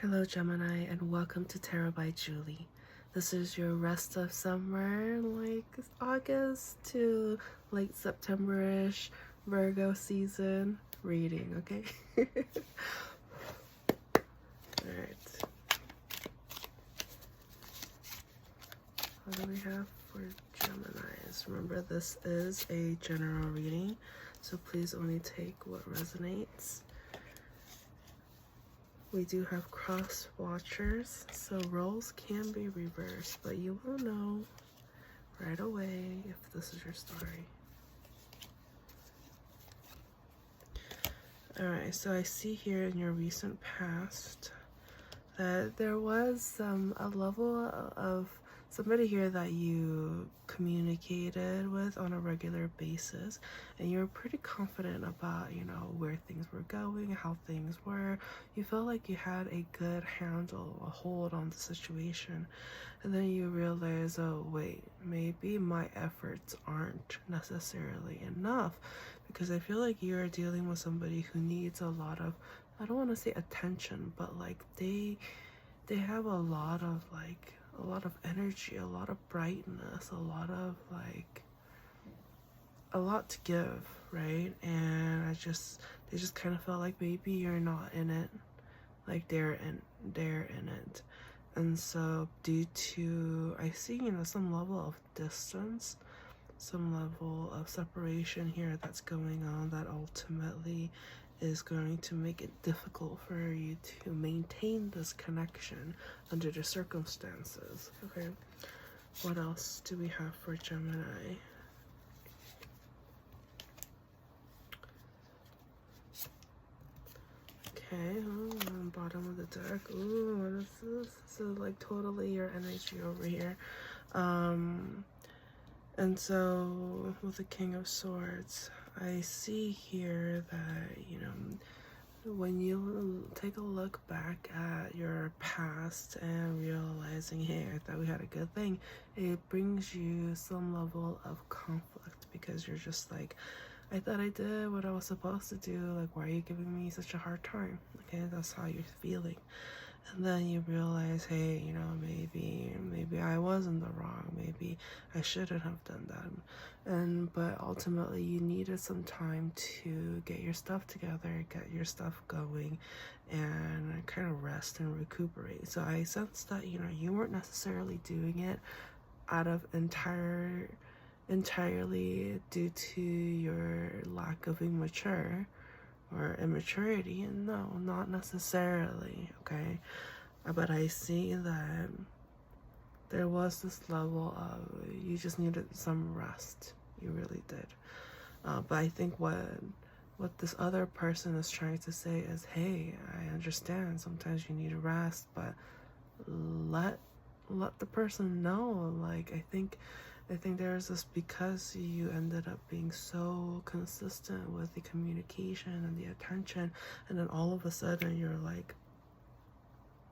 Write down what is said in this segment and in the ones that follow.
Hello Gemini, and welcome to TarotxJulie. This is your rest of summer, like August to late September-ish Virgo season reading, okay? Alright. What do we have for Geminis? Remember, this is a general reading, so please only take what resonates. We do have cross watchers, so roles can be reversed, but you will know right away if this is your story. Alright, so I see here in your recent past that there was a level of somebody here that you communicated with on a regular basis, and you were pretty confident about, you know, where things were going, how things were. You felt like you had a good handle, a hold on the situation, and then you realize, oh wait, maybe my efforts aren't necessarily enough, because I feel like you're dealing with somebody who needs a lot of, I don't want to say attention, but like they have a lot of energy, a lot of brightness, a lot of a lot to give, right? And they just kind of felt like maybe you're not in it, like they're in it. And so due to, I see, you know, some level of distance, some level of separation here that's going on, that ultimately is going to make it difficult for you to maintain this connection under the circumstances. Okay, what else do we have for Gemini? Okay, bottom of the deck. Ooh, what is this? This is like totally your energy over here. And so with the King of Swords, I see here that, you know, when you take a look back at your past and realizing, hey, I thought we had a good thing, it brings you some level of conflict, because you're just like, I thought I did what I was supposed to do. Like, why are you giving me such a hard time? Okay, that's how you're feeling. And then you realize, hey, you know, maybe I was in the wrong. Maybe I shouldn't have done that. But ultimately, you needed some time to get your stuff together, get your stuff going, and kind of rest and recuperate. So I sense that, you know, you weren't necessarily doing it out of entirely due to your lack of immaturity, and no, not necessarily, okay? But I see that there was this level of, you just needed some rest. You really did. But I think what this other person is trying to say is, hey, I understand sometimes you need a rest, but let the person know. Like, I think there's this, because you ended up being so consistent with the communication and the attention, and then all of a sudden you're like,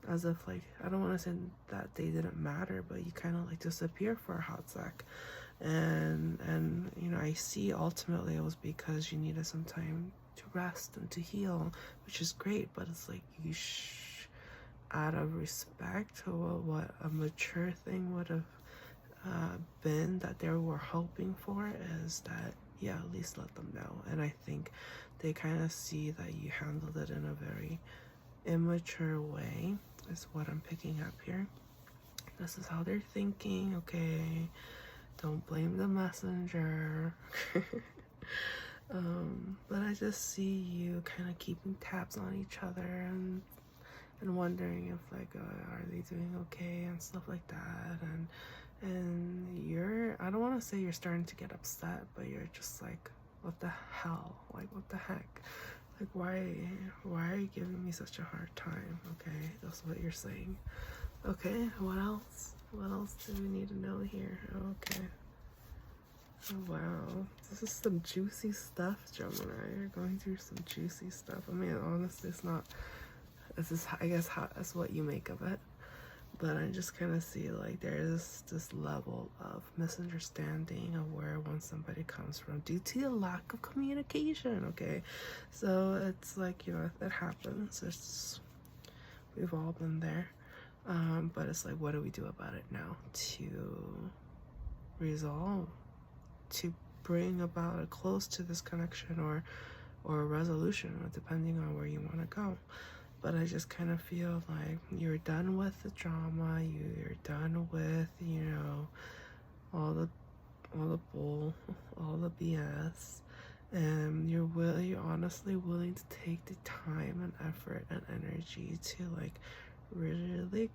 as if, like, I don't want to say that they didn't matter, but you kind of like disappear for a hot sec. And you know, I see ultimately it was because you needed some time to rest and to heal, which is great, but it's like, out of respect, or what a mature thing would have been that they were hoping for, is that, yeah, at least let them know. And I think they kind of see that you handled it in a very immature way, is what I'm picking up here. This is how they're thinking, okay? Don't blame the messenger. But I just see you kind of keeping tabs on each other, and wondering if, like, are they doing okay and stuff like that. And you're, I don't want to say you're starting to get upset, but you're just like, what the hell? Like, what the heck? Like, why are you giving me such a hard time? Okay, that's what you're saying. Okay, what else? What else do we need to know here? Okay. Oh, wow, this is some juicy stuff, Gemini. You're going through some juicy stuff. I mean, honestly, it's not, this is, I guess, that's what you make of it. But I just kind of see, like, there's this level of misunderstanding of where when somebody comes from due to a lack of communication, okay? So it's like, you know, that happens. It's We've all been there. But it's like, what do we do about it now to resolve, to bring about a close to this connection or a resolution, depending on where you want to go. But I just kind of feel like you're done with the drama, you're done with, you know, all the bull, all the BS, and you're honestly willing to take the time and effort and energy to like really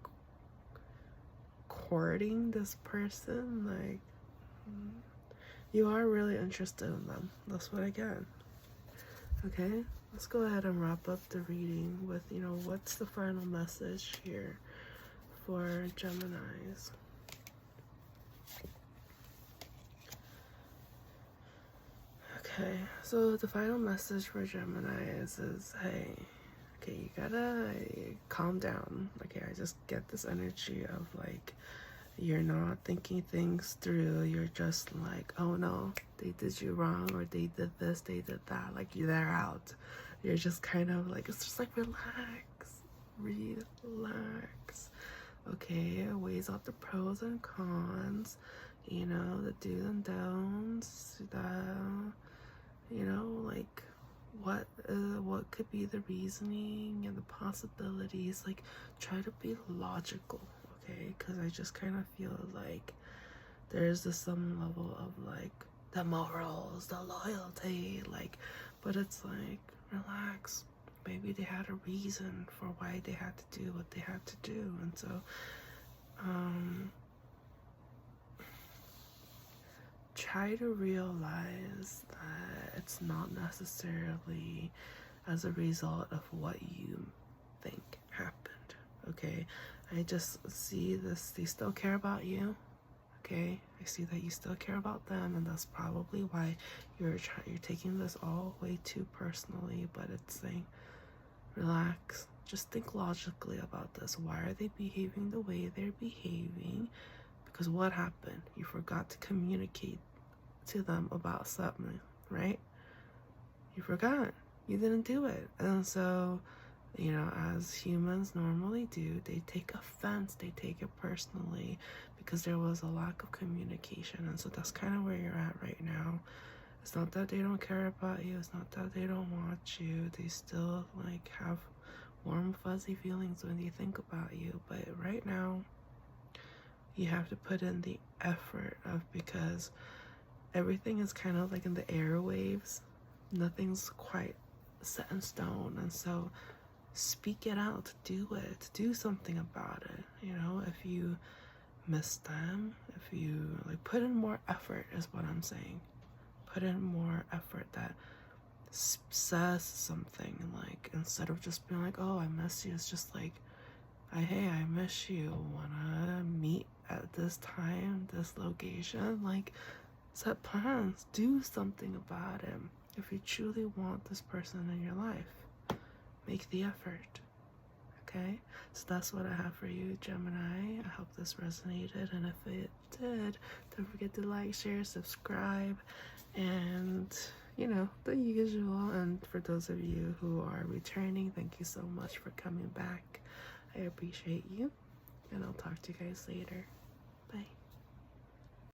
courting this person. Like, you are really interested in them. That's what I get. Okay, let's go ahead and wrap up the reading with, you know, what's the final message here for Geminis. Okay, so the final message for Gemini is hey, okay, you gotta calm down. Okay, I just get this energy of like, you're not thinking things through. You're just like, oh no, they did you wrong, or they did this, they did that. Like, they're out. You're just kind of like, it's just like, relax. Okay, it weighs out the pros and cons, you know, the do's and don'ts, you know, like what could be the reasoning and the possibilities. Like, try to be logical, okay? Because I just kind of feel like there's some level of like the morals, the loyalty, like, but it's like, relax. Maybe they had a reason for why they had to do what they had to do, and so try to realize that it's not necessarily as a result of what you think happened, okay? I just see this, they still care about you, okay? I see that you still care about them, and that's probably why you're taking this all way too personally. But it's saying, relax, just think logically about this. Why are they behaving the way they're behaving? Because what happened? You forgot to communicate to them about something, right? You forgot. You didn't do it. And so, you know, as humans normally do, they take offense, they take it personally because there was a lack of communication. And so that's kind of where you're at right now. It's not that they don't care about you, it's not that they don't want you. They still like have warm fuzzy feelings when they think about you. But right now, you have to put in the effort of, because everything is kind of like in the airwaves. Nothing's quite set in stone. And so speak it out, do it, do something about it. You know, if you miss them, if you like, put in more effort is what I'm saying. Put in more effort that says something, like, instead of just being like, oh, I miss you, it's just like, hey, I miss you, wanna meet at this time, this location. Like, set plans, do something about it. If you truly want this person in your life, make the effort. Okay, so that's what I have for you, Gemini. I hope this resonated, and if it did, don't forget to like, share, subscribe, and you know, the usual. And for those of you who are returning, thank you so much for coming back. I appreciate you, and I'll talk to you guys later.